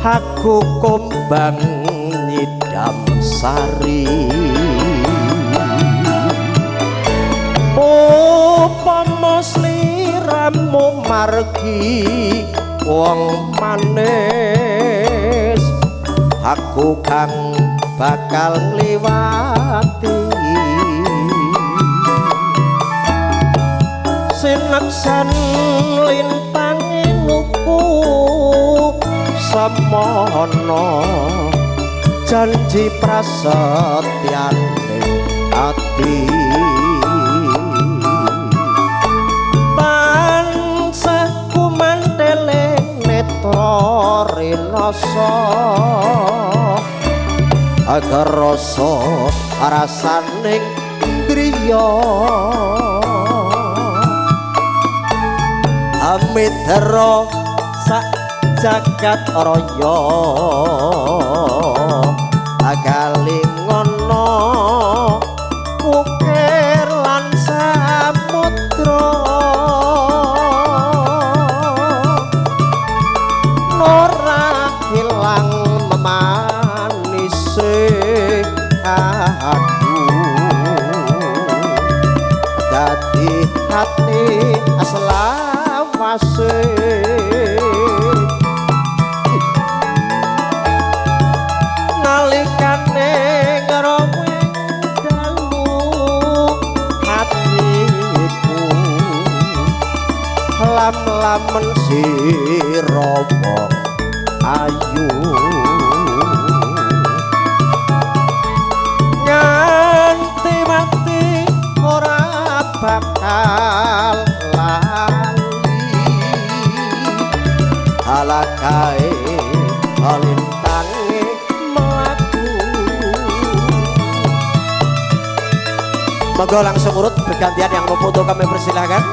aku kumbang nyidam sari upama sliramu margi wong manis aku kang bakal ngliwati sineksan lintang nuku semono janji prasetyane ati tansah kumanteling netra rinasa agar rasa rasaning driya amitra sak jagat raya agalingono ukir lan samudra ora hilang memanise aku dadi hati selawase nalikane ngroweng dalu hatiku lam-lamen sira ayu nganti mati ora bakal alakae alintange mlaku monggo langsung urut bergantian yang memfoto kami persilahkan.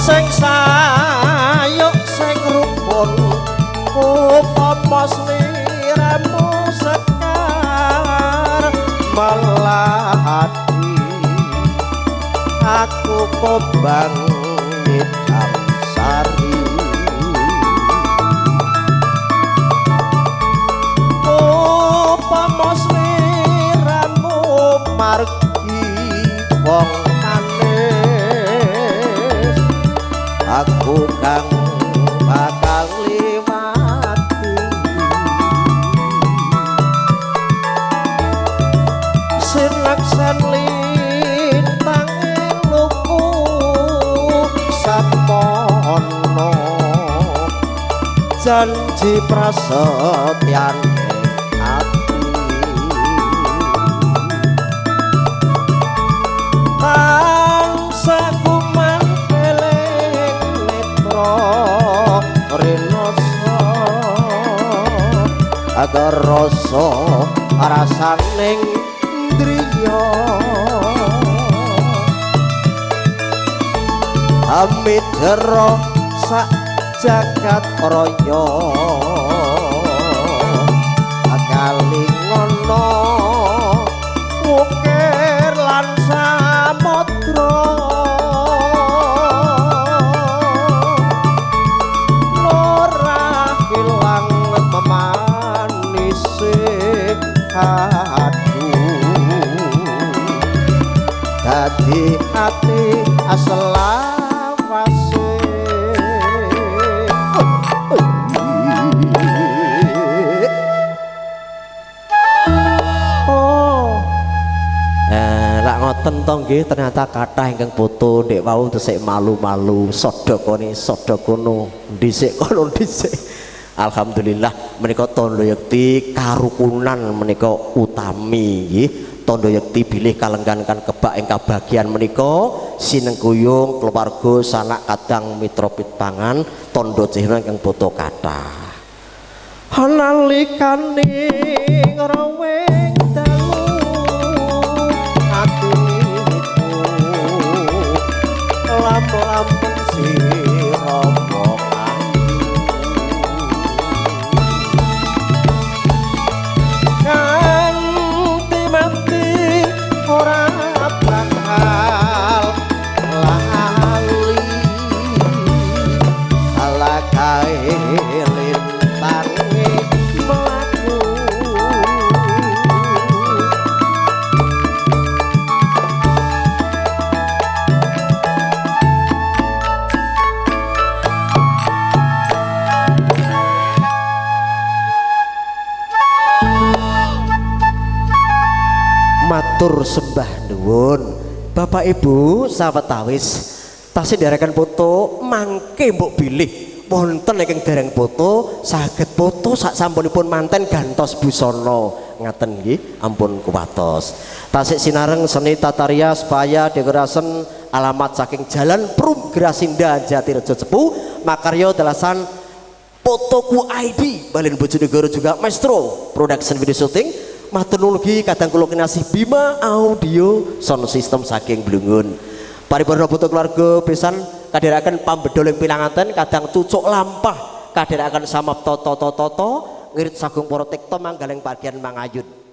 Sing sayuk sing rukun upama sliramu sekar melati aku kumbang nyidam sari upama sliramu margi wong aku kang bakal liwati sineksan lintang luku samono janji prasetyane ati tansah rinoso agar rasa rasaning driya amitra sak jagat raya agalingono ukir lan samudra dadi hati selawase lak ngoten to nggih ternyata kathah ingkang foto ndek wau tesik malu-malu sedekane sedekono dhisik kono dhisik. Alhamdulillah menika tondo yekti karukunan menika utami nggih. Tondo yekti bilih kalenggan kebak ing kabagian menika sinengkuyung keluarga sanak kadang mitra pit pangan tondo cihna ingkang foto kathah. nalikane ngreweng dalu atiku lamp-lampen sira kanthi mati ora bakal lali ala kae lintange mlaku matur sembah nuwun Bapak Ibu sawetawis tasih ndherekaken foto mangke mbok bilih wonten ingkang dereng foto saged foto sak sampunipun manten gantos busana ngaten nggih ampun kuwatos tasih sinareng seni tata rias paya dekorasi alamat saking Jalan Prum Grasinda Jatirejo Cepu makarya dalasan Fotoku ID Balen Bojonegoro juga Maestro Production Video Shooting matur nuwun kadang kula kinasih Bima Audio Sound System saking Blungun paripurna foto keluarga besan kadhiraken pambedol ing pinanganten kadang cucuk lampah kadhiraken samapta tata-tata ngirit sagung para tikta manggaling bagian mangayun